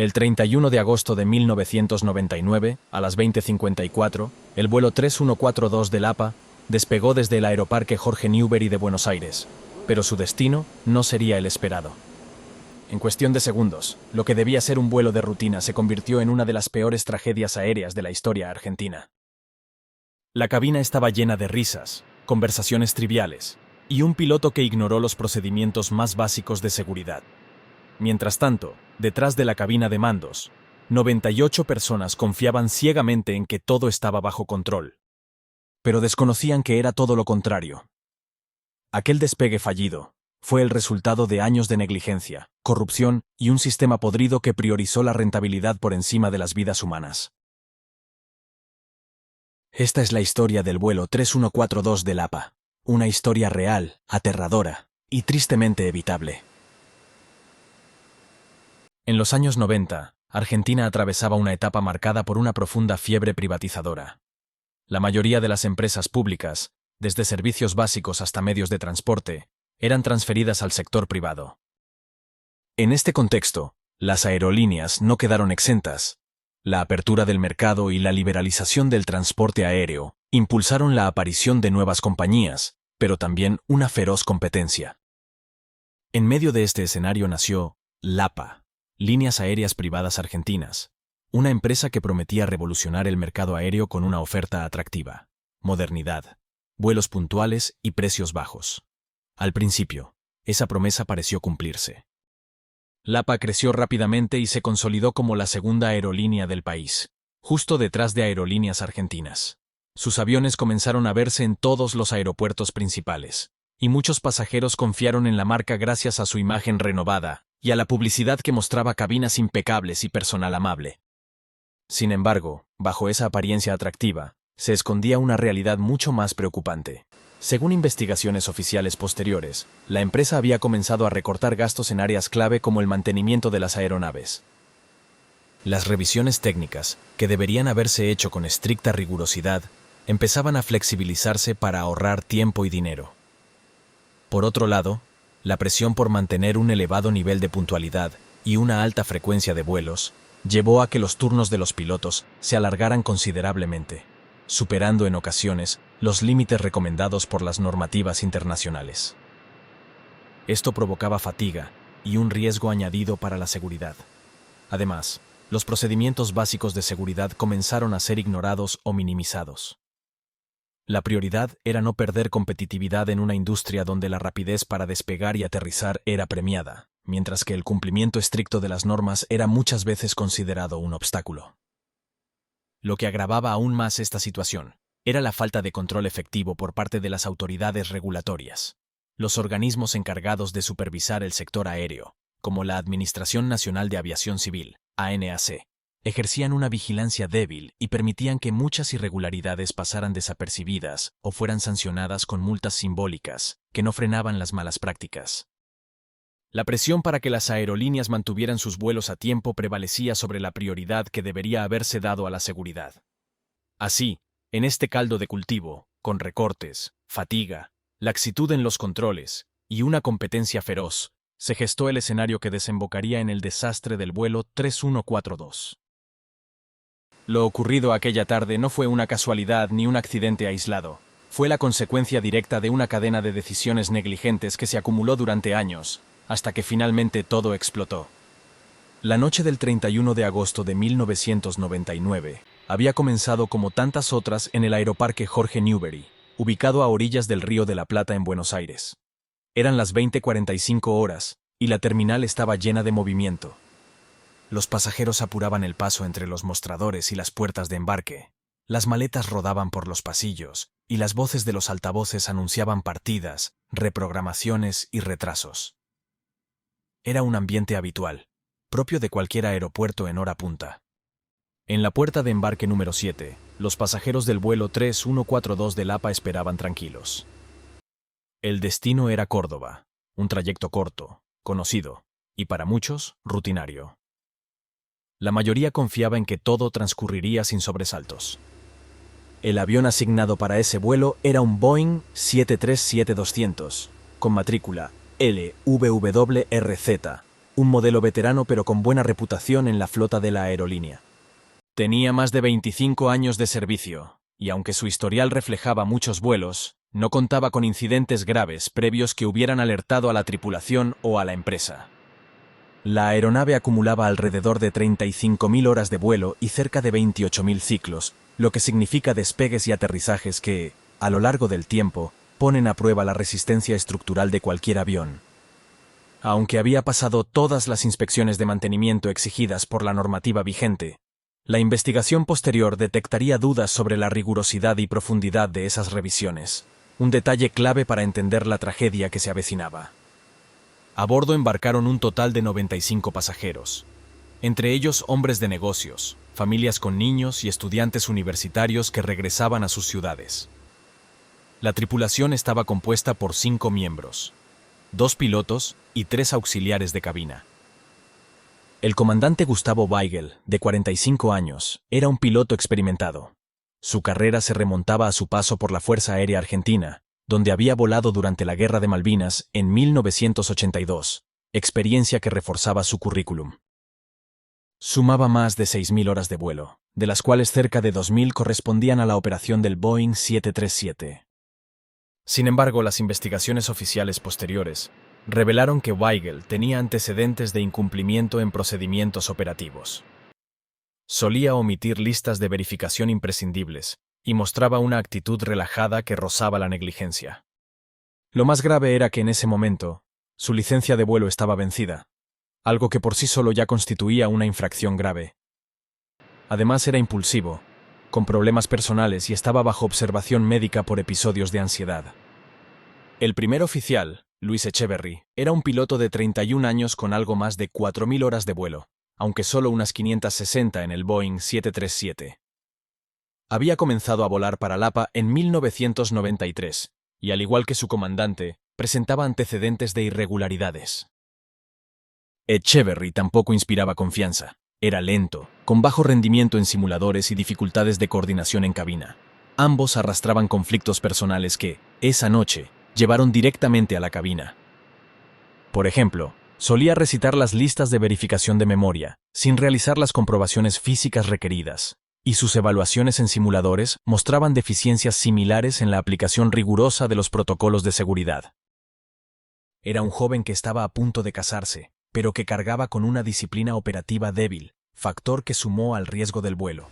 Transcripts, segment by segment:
El 31 de agosto de 1999, a las 20:54, el vuelo 3142 del APA despegó desde el Aeroparque Jorge Newbery de Buenos Aires, pero su destino no sería el esperado. En cuestión de segundos, lo que debía ser un vuelo de rutina se convirtió en una de las peores tragedias aéreas de la historia argentina. La cabina estaba llena de risas, conversaciones triviales y un piloto que ignoró los procedimientos más básicos de seguridad. Mientras tanto, detrás de la cabina de mandos, 98 personas confiaban ciegamente en que todo estaba bajo control, pero desconocían que era todo lo contrario. Aquel despegue fallido fue el resultado de años de negligencia, corrupción y un sistema podrido que priorizó la rentabilidad por encima de las vidas humanas. Esta es la historia del vuelo 3142 del APA, una historia real, aterradora y tristemente evitable. En los años 90, Argentina atravesaba una etapa marcada por una profunda fiebre privatizadora. La mayoría de las empresas públicas, desde servicios básicos hasta medios de transporte, eran transferidas al sector privado. En este contexto, las aerolíneas no quedaron exentas. La apertura del mercado y la liberalización del transporte aéreo impulsaron la aparición de nuevas compañías, pero también una feroz competencia. En medio de este escenario nació LAPA, Líneas Aéreas Privadas Argentinas, una empresa que prometía revolucionar el mercado aéreo con una oferta atractiva, modernidad, vuelos puntuales y precios bajos. Al principio, esa promesa pareció cumplirse. LAPA creció rápidamente y se consolidó como la segunda aerolínea del país, justo detrás de Aerolíneas Argentinas. Sus aviones comenzaron a verse en todos los aeropuertos principales, y muchos pasajeros confiaron en la marca gracias a su imagen renovada y a la publicidad que mostraba cabinas impecables y personal amable. Sin embargo, bajo esa apariencia atractiva, se escondía una realidad mucho más preocupante. Según investigaciones oficiales posteriores, la empresa había comenzado a recortar gastos en áreas clave como el mantenimiento de las aeronaves. Las revisiones técnicas, que deberían haberse hecho con estricta rigurosidad, empezaban a flexibilizarse para ahorrar tiempo y dinero. Por otro lado, la presión por mantener un elevado nivel de puntualidad y una alta frecuencia de vuelos llevó a que los turnos de los pilotos se alargaran considerablemente, superando en ocasiones los límites recomendados por las normativas internacionales. Esto provocaba fatiga y un riesgo añadido para la seguridad. Además, los procedimientos básicos de seguridad comenzaron a ser ignorados o minimizados. La prioridad era no perder competitividad en una industria donde la rapidez para despegar y aterrizar era premiada, mientras que el cumplimiento estricto de las normas era muchas veces considerado un obstáculo. Lo que agravaba aún más esta situación era la falta de control efectivo por parte de las autoridades regulatorias. Los organismos encargados de supervisar el sector aéreo, como la Administración Nacional de Aviación Civil, ANAC, ejercían una vigilancia débil y permitían que muchas irregularidades pasaran desapercibidas o fueran sancionadas con multas simbólicas que no frenaban las malas prácticas. La presión para que las aerolíneas mantuvieran sus vuelos a tiempo prevalecía sobre la prioridad que debería haberse dado a la seguridad. Así, en este caldo de cultivo, con recortes, fatiga, laxitud en los controles y una competencia feroz, se gestó el escenario que desembocaría en el desastre del vuelo 3142. Lo ocurrido aquella tarde no fue una casualidad ni un accidente aislado. Fue la consecuencia directa de una cadena de decisiones negligentes que se acumuló durante años, hasta que finalmente todo explotó. La noche del 31 de agosto de 1999 había comenzado como tantas otras en el Aeroparque Jorge Newbery, ubicado a orillas del Río de la Plata en Buenos Aires. Eran las 20:45 horas, y la terminal estaba llena de movimiento. Los pasajeros apuraban el paso entre los mostradores y las puertas de embarque. Las maletas rodaban por los pasillos, y las voces de los altavoces anunciaban partidas, reprogramaciones y retrasos. Era un ambiente habitual, propio de cualquier aeropuerto en hora punta. En la puerta de embarque número 7, los pasajeros del vuelo 3142 del APA esperaban tranquilos. El destino era Córdoba, un trayecto corto, conocido, y para muchos, rutinario. La mayoría confiaba en que todo transcurriría sin sobresaltos. El avión asignado para ese vuelo era un Boeing 737-200, con matrícula LVWRZ, un modelo veterano pero con buena reputación en la flota de la aerolínea. Tenía más de 25 años de servicio, y aunque su historial reflejaba muchos vuelos, no contaba con incidentes graves previos que hubieran alertado a la tripulación o a la empresa. La aeronave acumulaba alrededor de 35.000 horas de vuelo y cerca de 28.000 ciclos, lo que significa despegues y aterrizajes que, a lo largo del tiempo, ponen a prueba la resistencia estructural de cualquier avión. Aunque había pasado todas las inspecciones de mantenimiento exigidas por la normativa vigente, la investigación posterior detectaría dudas sobre la rigurosidad y profundidad de esas revisiones, un detalle clave para entender la tragedia que se avecinaba. A bordo embarcaron un total de 95 pasajeros, entre ellos hombres de negocios, familias con niños y estudiantes universitarios que regresaban a sus ciudades. La tripulación estaba compuesta por 5 miembros, 2 pilotos y 3 auxiliares de cabina. El comandante Gustavo Weigel, de 45 años, era un piloto experimentado. Su carrera se remontaba a su paso por la Fuerza Aérea Argentina, donde había volado durante la Guerra de Malvinas en 1982, experiencia que reforzaba su currículum. Sumaba más de 6.000 horas de vuelo, de las cuales cerca de 2.000 correspondían a la operación del Boeing 737. Sin embargo, las investigaciones oficiales posteriores revelaron que Weigel tenía antecedentes de incumplimiento en procedimientos operativos. Solía omitir listas de verificación imprescindibles y mostraba una actitud relajada que rozaba la negligencia. Lo más grave era que en ese momento, su licencia de vuelo estaba vencida, algo que por sí solo ya constituía una infracción grave. Además era impulsivo, con problemas personales y estaba bajo observación médica por episodios de ansiedad. El primer oficial, Luis Echeverry, era un piloto de 31 años con algo más de 4.000 horas de vuelo, aunque solo unas 560 en el Boeing 737. Había comenzado a volar para Lapa en 1993, y al igual que su comandante, presentaba antecedentes de irregularidades. Echeverry tampoco inspiraba confianza. Era lento, con bajo rendimiento en simuladores y dificultades de coordinación en cabina. Ambos arrastraban conflictos personales que, esa noche, llevaron directamente a la cabina. Por ejemplo, solía recitar las listas de verificación de memoria, sin realizar las comprobaciones físicas requeridas, y sus evaluaciones en simuladores mostraban deficiencias similares en la aplicación rigurosa de los protocolos de seguridad. Era un joven que estaba a punto de casarse, pero que cargaba con una disciplina operativa débil, factor que sumó al riesgo del vuelo.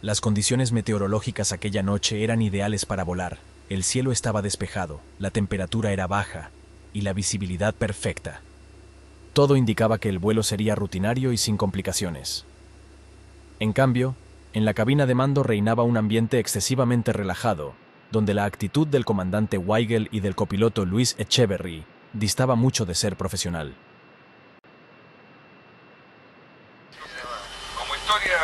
Las condiciones meteorológicas aquella noche eran ideales para volar. El cielo estaba despejado, la temperatura era baja y la visibilidad perfecta. Todo indicaba que el vuelo sería rutinario y sin complicaciones. En cambio, en la cabina de mando reinaba un ambiente excesivamente relajado, donde la actitud del comandante Weigel y del copiloto Luis Echeverry distaba mucho de ser profesional. Como historia,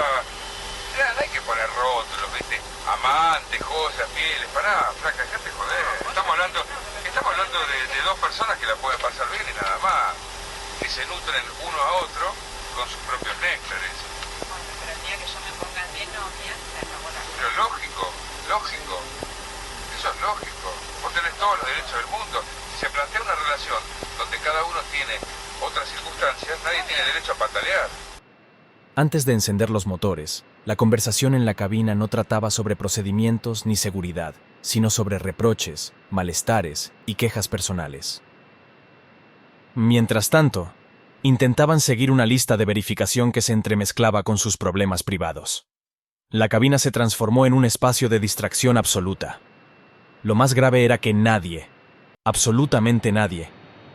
ya no hay que poner rótulos, ¿viste? Amantes, cosas, fieles, pará, flaca, dejate joder. Estamos hablando de 2 personas que la pueden pasar bien y nada más, que se nutren uno a otro con sus propios néctares. Bueno, pero el día que yo me ponga de novia, la acabo la Pero lógico, eso es lógico. Vos tenés todos los derechos del mundo. Si se plantea una relación donde cada uno tiene otras circunstancias, nadie tiene derecho a patalear. Antes de encender los motores, la conversación en la cabina no trataba sobre procedimientos ni seguridad, sino sobre reproches, malestares y quejas personales. Mientras tanto, intentaban seguir una lista de verificación que se entremezclaba con sus problemas privados. La cabina se transformó en un espacio de distracción absoluta. Lo más grave era que nadie, absolutamente nadie,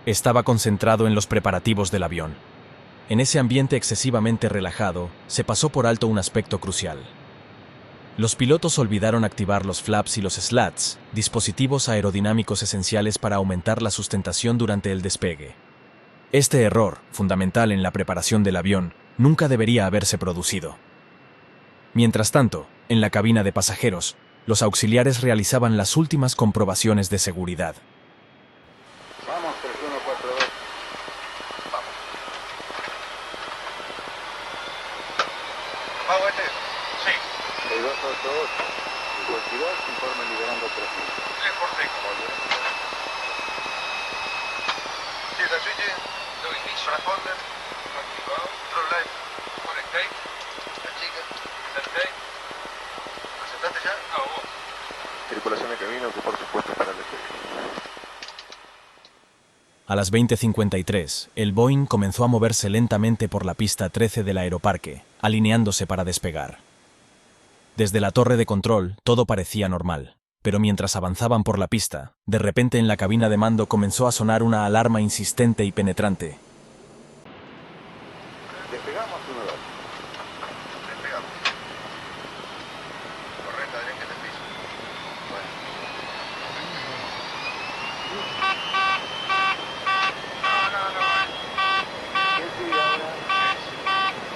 estaba concentrado en los preparativos del avión. En ese ambiente excesivamente relajado, se pasó por alto un aspecto crucial. Los pilotos olvidaron activar los flaps y los slats, dispositivos aerodinámicos esenciales para aumentar la sustentación durante el despegue. Este error, fundamental en la preparación del avión, nunca debería haberse producido. Mientras tanto, en la cabina de pasajeros, los auxiliares realizaban las últimas comprobaciones de seguridad. Vamos, 3142. Vamos. ¿Va, Walter? Sí. 6288. 52, informe liberando 3000. Le corté. ¿Sí, está switch? No ignition. Transponder. Activado. Control live. Conectate. La chica. Sensei. ¿Presentaste ya? No, vos. Tripulación de camino que por supuesto para el despegue. A las 20:53, el Boeing comenzó a moverse lentamente por la pista 13 del aeroparque, alineándose para despegar. Desde la torre de control, todo parecía normal, pero mientras avanzaban por la pista, de repente en la cabina de mando comenzó a sonar una alarma insistente y penetrante. Despegamos 1-2. Despegamos. Correcta, derecha del piso. Bueno. No. ¿Qué sigue ahora?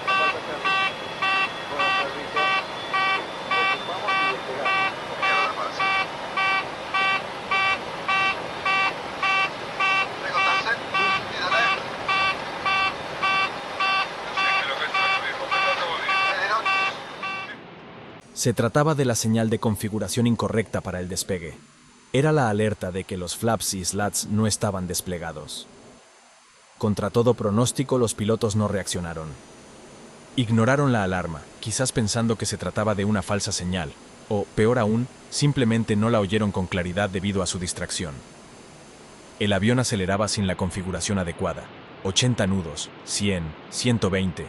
¿Cuál pasamos? Buenas tardes. Ocupamos y despegamos. Mierda pasa. ¿Tengo tercer? Dídale. No sé qué es lo que es eso, viejo, pero todo bien. Se trataba de la señal de configuración incorrecta para el despegue. Era la alerta de que los flaps y slats no estaban desplegados. Contra todo pronóstico, los pilotos no reaccionaron. Ignoraron la alarma, quizás pensando que se trataba de una falsa señal, o, peor aún, simplemente no la oyeron con claridad debido a su distracción. El avión aceleraba sin la configuración adecuada. 80 nudos, 100, 120.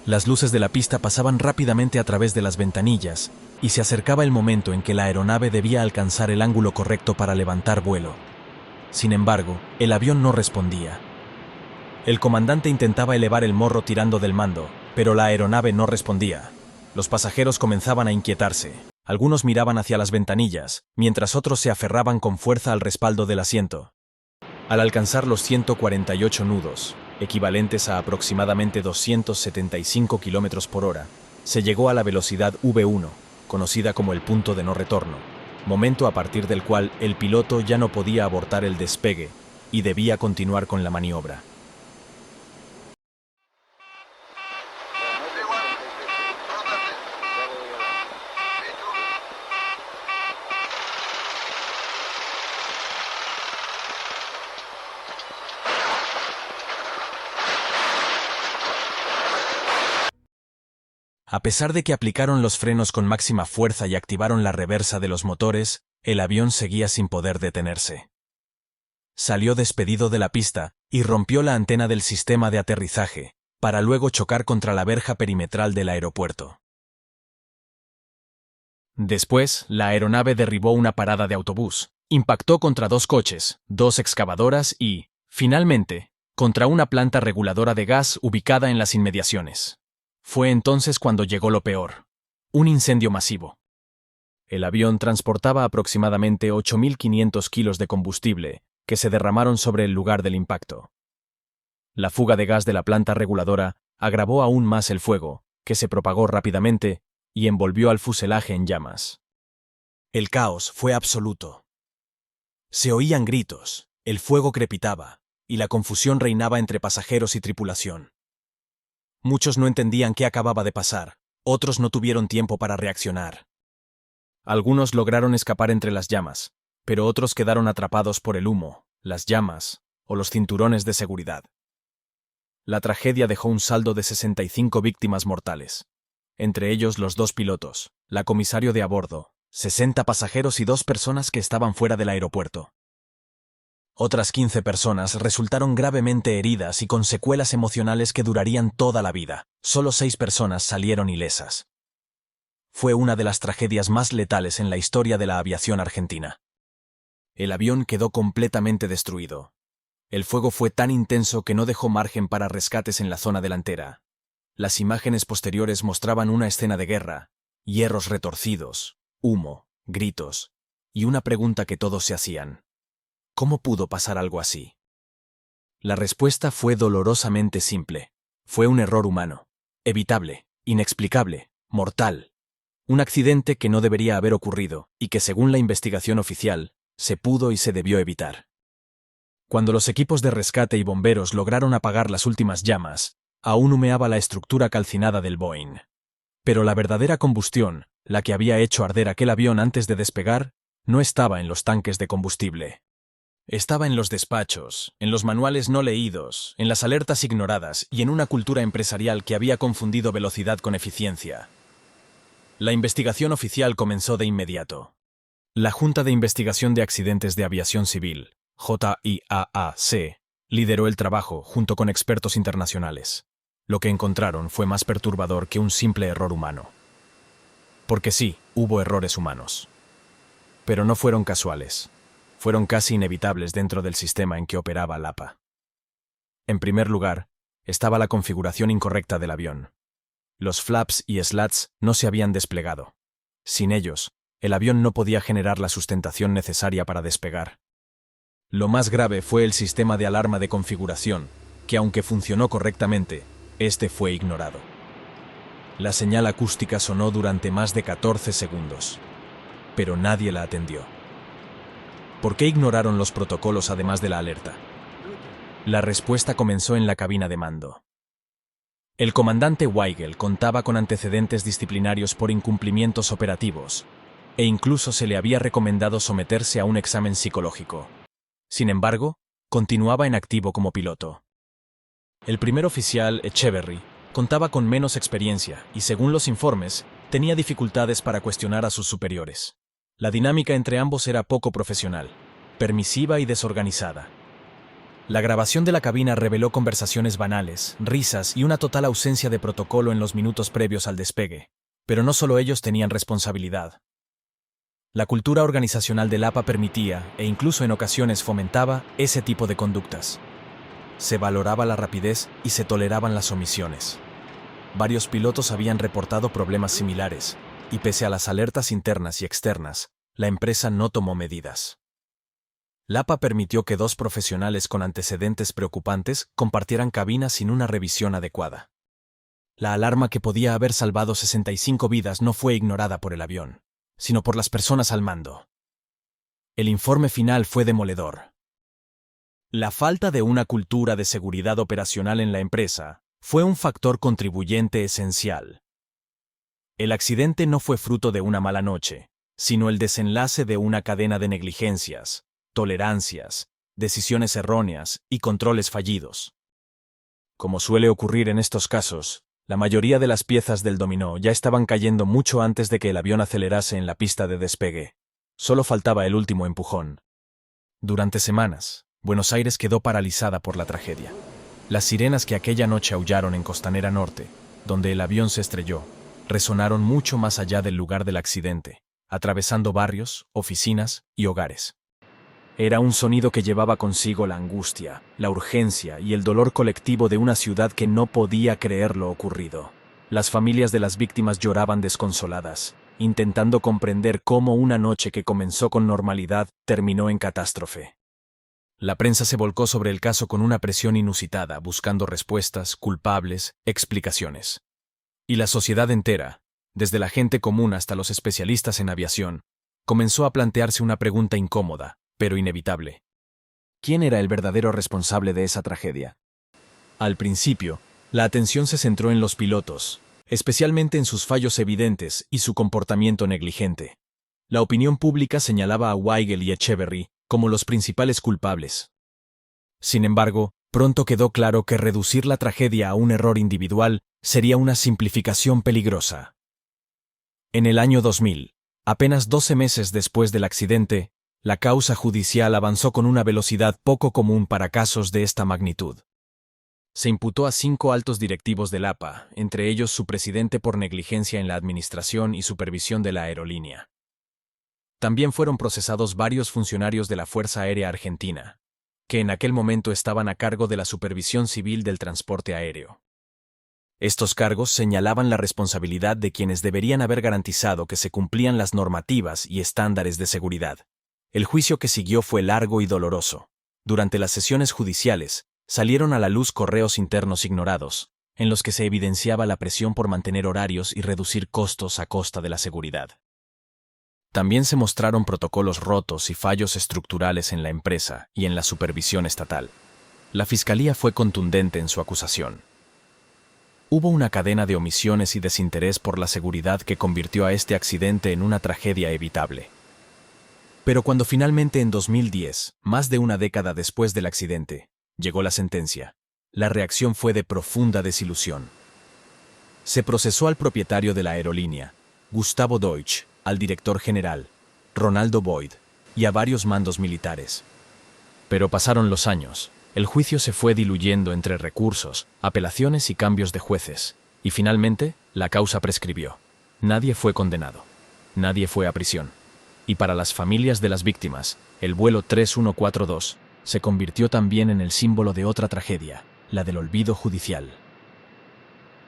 Las luces de la pista pasaban rápidamente a través de las ventanillas, y se acercaba el momento en que la aeronave debía alcanzar el ángulo correcto para levantar vuelo. Sin embargo, el avión no respondía. El comandante intentaba elevar el morro tirando del mando, pero la aeronave no respondía. Los pasajeros comenzaban a inquietarse. Algunos miraban hacia las ventanillas, mientras otros se aferraban con fuerza al respaldo del asiento. Al alcanzar los 148 nudos, equivalentes a aproximadamente 275 km por hora, se llegó a la velocidad V1, conocida como el punto de no retorno, momento a partir del cual el piloto ya no podía abortar el despegue y debía continuar con la maniobra. A pesar de que aplicaron los frenos con máxima fuerza y activaron la reversa de los motores, el avión seguía sin poder detenerse. Salió despedido de la pista y rompió la antena del sistema de aterrizaje, para luego chocar contra la verja perimetral del aeropuerto. Después, la aeronave derribó una parada de autobús, impactó contra 2 coches, 2 excavadoras y, finalmente, contra una planta reguladora de gas ubicada en las inmediaciones. Fue entonces cuando llegó lo peor: un incendio masivo. El avión transportaba aproximadamente 8.500 kilos de combustible, que se derramaron sobre el lugar del impacto. La fuga de gas de la planta reguladora agravó aún más el fuego, que se propagó rápidamente y envolvió al fuselaje en llamas. El caos fue absoluto. Se oían gritos, el fuego crepitaba, y la confusión reinaba entre pasajeros y tripulación. Muchos no entendían qué acababa de pasar, otros no tuvieron tiempo para reaccionar. Algunos lograron escapar entre las llamas, pero otros quedaron atrapados por el humo, las llamas o los cinturones de seguridad. La tragedia dejó un saldo de 65 víctimas mortales, entre ellos los 2 pilotos, la comisario de a bordo, 60 pasajeros y 2 personas que estaban fuera del aeropuerto. Otras 15 personas resultaron gravemente heridas y con secuelas emocionales que durarían toda la vida. Solo 6 personas salieron ilesas. Fue una de las tragedias más letales en la historia de la aviación argentina. El avión quedó completamente destruido. El fuego fue tan intenso que no dejó margen para rescates en la zona delantera. Las imágenes posteriores mostraban una escena de guerra, hierros retorcidos, humo, gritos, y una pregunta que todos se hacían: ¿cómo pudo pasar algo así? La respuesta fue dolorosamente simple. Fue un error humano, evitable, inexplicable, mortal. Un accidente que no debería haber ocurrido y que, según la investigación oficial, se pudo y se debió evitar. Cuando los equipos de rescate y bomberos lograron apagar las últimas llamas, aún humeaba la estructura calcinada del Boeing. Pero la verdadera combustión, la que había hecho arder aquel avión antes de despegar, no estaba en los tanques de combustible. Estaba en los despachos, en los manuales no leídos, en las alertas ignoradas y en una cultura empresarial que había confundido velocidad con eficiencia. La investigación oficial comenzó de inmediato. La Junta de Investigación de Accidentes de Aviación Civil, JIAAC, lideró el trabajo junto con expertos internacionales. Lo que encontraron fue más perturbador que un simple error humano. Porque sí, hubo errores humanos. Pero no fueron casuales. Fueron casi inevitables dentro del sistema en que operaba LAPA. En primer lugar, estaba la configuración incorrecta del avión. Los flaps y slats no se habían desplegado. Sin ellos, el avión no podía generar la sustentación necesaria para despegar. Lo más grave fue el sistema de alarma de configuración, que aunque funcionó correctamente, este fue ignorado. La señal acústica sonó durante más de 14 segundos, pero nadie la atendió. ¿Por qué ignoraron los protocolos además de la alerta? La respuesta comenzó en la cabina de mando. El comandante Weigel contaba con antecedentes disciplinarios por incumplimientos operativos, e incluso se le había recomendado someterse a un examen psicológico. Sin embargo, continuaba en activo como piloto. El primer oficial, Echeverry, contaba con menos experiencia y, según los informes, tenía dificultades para cuestionar a sus superiores. La dinámica entre ambos era poco profesional, permisiva y desorganizada. La grabación de la cabina reveló conversaciones banales, risas y una total ausencia de protocolo en los minutos previos al despegue. Pero no solo ellos tenían responsabilidad. La cultura organizacional del APA permitía, e incluso en ocasiones fomentaba, ese tipo de conductas. Se valoraba la rapidez y se toleraban las omisiones. Varios pilotos habían reportado problemas similares, y pese a las alertas internas y externas, la empresa no tomó medidas. LAPA permitió que 2 profesionales con antecedentes preocupantes compartieran cabina sin una revisión adecuada. La alarma que podía haber salvado 65 vidas no fue ignorada por el avión, sino por las personas al mando. El informe final fue demoledor. La falta de una cultura de seguridad operacional en la empresa fue un factor contribuyente esencial. El accidente no fue fruto de una mala noche, sino el desenlace de una cadena de negligencias, tolerancias, decisiones erróneas y controles fallidos. Como suele ocurrir en estos casos, la mayoría de las piezas del dominó ya estaban cayendo mucho antes de que el avión acelerase en la pista de despegue. Solo faltaba el último empujón. Durante semanas, Buenos Aires quedó paralizada por la tragedia. Las sirenas que aquella noche aullaron en Costanera Norte, donde el avión se estrelló, resonaron mucho más allá del lugar del accidente, atravesando barrios, oficinas y hogares. Era un sonido que llevaba consigo la angustia, la urgencia y el dolor colectivo de una ciudad que no podía creer lo ocurrido. Las familias de las víctimas lloraban desconsoladas, intentando comprender cómo una noche que comenzó con normalidad terminó en catástrofe. La prensa se volcó sobre el caso con una presión inusitada, buscando respuestas, culpables, explicaciones. Y la sociedad entera, desde la gente común hasta los especialistas en aviación, comenzó a plantearse una pregunta incómoda, pero inevitable. ¿Quién era el verdadero responsable de esa tragedia? Al principio, la atención se centró en los pilotos, especialmente en sus fallos evidentes y su comportamiento negligente. La opinión pública señalaba a Weigel y Echeverry como los principales culpables. Sin embargo, pronto quedó claro que reducir la tragedia a un error individual sería una simplificación peligrosa. En el año 2000, apenas 12 meses después del accidente, la causa judicial avanzó con una velocidad poco común para casos de esta magnitud. Se imputó a 5 altos directivos del APA, entre ellos su presidente por negligencia en la administración y supervisión de la aerolínea. También fueron procesados varios funcionarios de la Fuerza Aérea Argentina, que en aquel momento estaban a cargo de la supervisión civil del transporte aéreo. Estos cargos señalaban la responsabilidad de quienes deberían haber garantizado que se cumplían las normativas y estándares de seguridad. El juicio que siguió fue largo y doloroso. Durante las sesiones judiciales, salieron a la luz correos internos ignorados, en los que se evidenciaba la presión por mantener horarios y reducir costos a costa de la seguridad. También se mostraron protocolos rotos y fallos estructurales en la empresa y en la supervisión estatal. La Fiscalía fue contundente en su acusación. Hubo una cadena de omisiones y desinterés por la seguridad que convirtió a este accidente en una tragedia evitable. Pero cuando finalmente en 2010, más de una década después del accidente, llegó la sentencia, la reacción fue de profunda desilusión. Se procesó al propietario de la aerolínea, Gustavo Deutsch, al director general, Ronaldo Boyd, y a varios mandos militares. Pero pasaron los años, el juicio se fue diluyendo entre recursos, apelaciones y cambios de jueces, y finalmente la causa prescribió. Nadie fue condenado. Nadie fue a prisión. Y para las familias de las víctimas, el vuelo 3142 se convirtió también en el símbolo de otra tragedia, la del olvido judicial.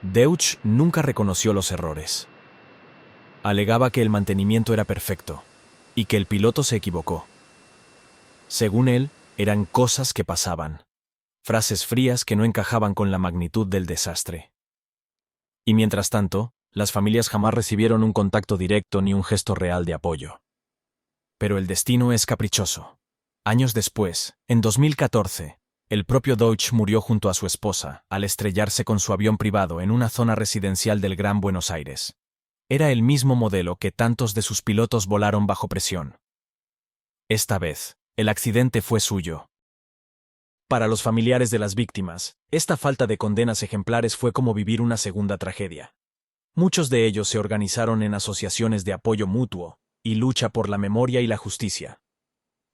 Deutsch nunca reconoció los errores. Alegaba que el mantenimiento era perfecto y que el piloto se equivocó. Según él, eran cosas que pasaban, frases frías que no encajaban con la magnitud del desastre. Y mientras tanto, las familias jamás recibieron un contacto directo ni un gesto real de apoyo. Pero el destino es caprichoso. Años después, en 2014, el propio Deutsch murió junto a su esposa al estrellarse con su avión privado en una zona residencial del Gran Buenos Aires. Era el mismo modelo que tantos de sus pilotos volaron bajo presión. Esta vez, el accidente fue suyo. Para los familiares de las víctimas, esta falta de condenas ejemplares fue como vivir una segunda tragedia. Muchos de ellos se organizaron en asociaciones de apoyo mutuo y lucha por la memoria y la justicia.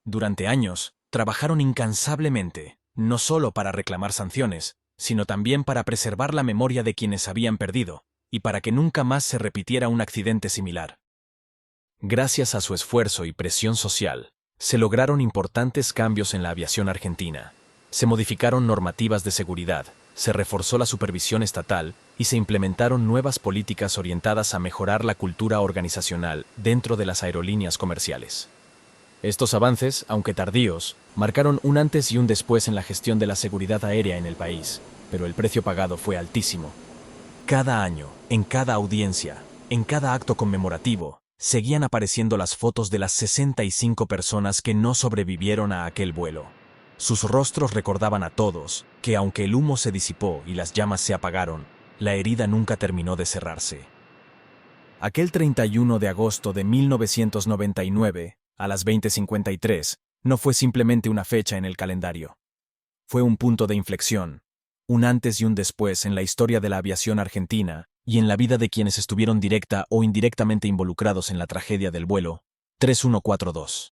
Durante años, trabajaron incansablemente, no solo para reclamar sanciones, sino también para preservar la memoria de quienes habían perdido, y para que nunca más se repitiera un accidente similar. Gracias a su esfuerzo y presión social, se lograron importantes cambios en la aviación argentina. Se modificaron normativas de seguridad, se reforzó la supervisión estatal y se implementaron nuevas políticas orientadas a mejorar la cultura organizacional dentro de las aerolíneas comerciales. Estos avances, aunque tardíos, marcaron un antes y un después en la gestión de la seguridad aérea en el país, pero el precio pagado fue altísimo. Cada año, en cada audiencia, en cada acto conmemorativo, seguían apareciendo las fotos de las 65 personas que no sobrevivieron a aquel vuelo. Sus rostros recordaban a todos que, aunque el humo se disipó y las llamas se apagaron, la herida nunca terminó de cerrarse. Aquel 31 de agosto de 1999, a las 20:53, no fue simplemente una fecha en el calendario. Fue un punto de inflexión, un antes y un después en la historia de la aviación argentina y en la vida de quienes estuvieron directa o indirectamente involucrados en la tragedia del vuelo 3142.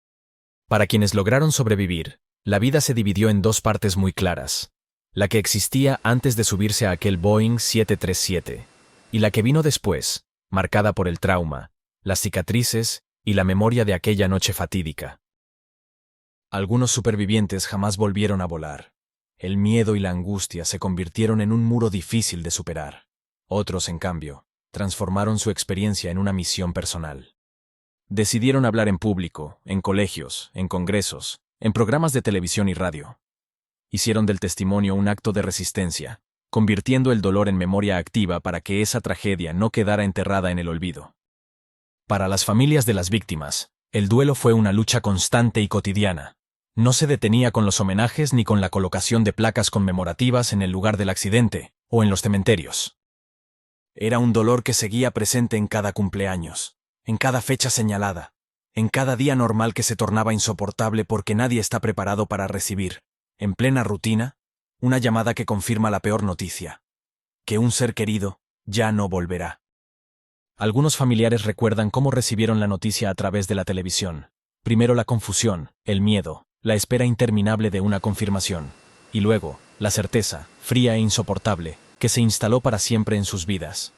Para quienes lograron sobrevivir, la vida se dividió en dos partes muy claras: la que existía antes de subirse a aquel Boeing 737 y la que vino después, marcada por el trauma, las cicatrices y la memoria de aquella noche fatídica. Algunos supervivientes jamás volvieron a volar. El miedo y la angustia se convirtieron en un muro difícil de superar. Otros, en cambio, transformaron su experiencia en una misión personal. Decidieron hablar en público, en colegios, en congresos, en programas de televisión y radio. Hicieron del testimonio un acto de resistencia, convirtiendo el dolor en memoria activa para que esa tragedia no quedara enterrada en el olvido. Para las familias de las víctimas, el duelo fue una lucha constante y cotidiana. No se detenía con los homenajes ni con la colocación de placas conmemorativas en el lugar del accidente o en los cementerios. Era un dolor que seguía presente en cada cumpleaños, en cada fecha señalada, en cada día normal que se tornaba insoportable porque nadie está preparado para recibir, en plena rutina, una llamada que confirma la peor noticia: que un ser querido ya no volverá. Algunos familiares recuerdan cómo recibieron la noticia a través de la televisión. Primero la confusión, el miedo, la espera interminable de una confirmación, y luego la certeza, fría e insoportable, que se instaló para siempre en sus vidas.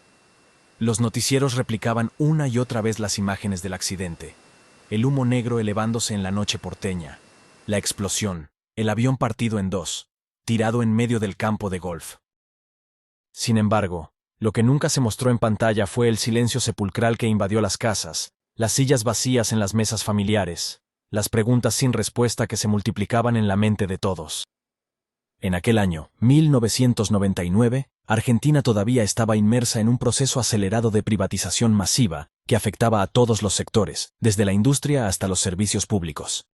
Los noticieros replicaban una y otra vez las imágenes del accidente: el humo negro elevándose en la noche porteña, la explosión, el avión partido en dos, tirado en medio del campo de golf. Sin embargo, lo que nunca se mostró en pantalla fue el silencio sepulcral que invadió las casas, las sillas vacías en las mesas familiares, las preguntas sin respuesta que se multiplicaban en la mente de todos. En aquel año, 1999, Argentina todavía estaba inmersa en un proceso acelerado de privatización masiva que afectaba a todos los sectores, desde la industria hasta los servicios públicos.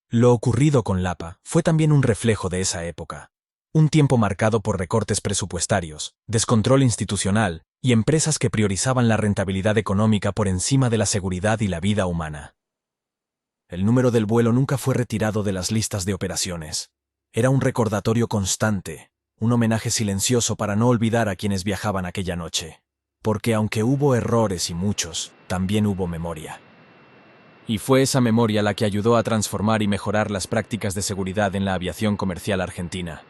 Lo ocurrido con Lapa fue también un reflejo de esa época. Un tiempo marcado por recortes presupuestarios, descontrol institucional y empresas que priorizaban la rentabilidad económica por encima de la seguridad y la vida humana. El número del vuelo nunca fue retirado de las listas de operaciones. Era un recordatorio constante, un homenaje silencioso para no olvidar a quienes viajaban aquella noche. Porque aunque hubo errores y muchos, también hubo memoria. Y fue esa memoria la que ayudó a transformar y mejorar las prácticas de seguridad en la aviación comercial argentina.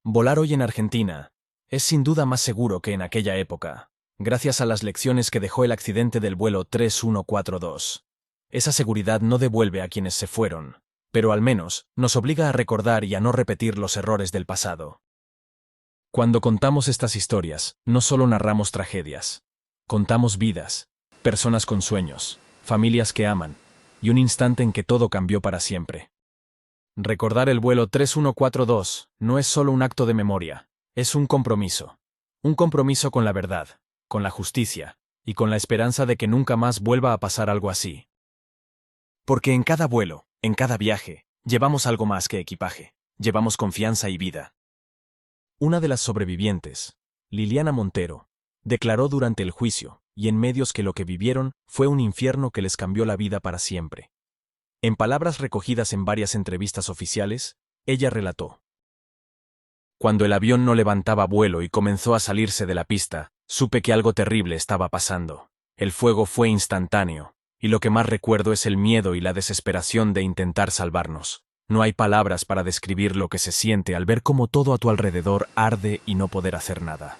Volar hoy en Argentina es sin duda más seguro que en aquella época, gracias a las lecciones que dejó el accidente del vuelo 3142. Esa seguridad no devuelve a quienes se fueron, pero al menos nos obliga a recordar y a no repetir los errores del pasado. Cuando contamos estas historias, no solo narramos tragedias, contamos vidas, personas con sueños, familias que aman, y un instante en que todo cambió para siempre. Recordar el vuelo 3142 no es solo un acto de memoria, es un compromiso con la verdad, con la justicia, y con la esperanza de que nunca más vuelva a pasar algo así. Porque en cada vuelo, en cada viaje, llevamos algo más que equipaje, llevamos confianza y vida. Una de las sobrevivientes, Liliana Montero, declaró durante el juicio y en medios que lo que vivieron fue un infierno que les cambió la vida para siempre. En palabras recogidas en varias entrevistas oficiales, ella relató: "Cuando el avión no levantaba vuelo y comenzó a salirse de la pista, supe que algo terrible estaba pasando. El fuego fue instantáneo, y lo que más recuerdo es el miedo y la desesperación de intentar salvarnos. No hay palabras para describir lo que se siente al ver cómo todo a tu alrededor arde y no poder hacer nada".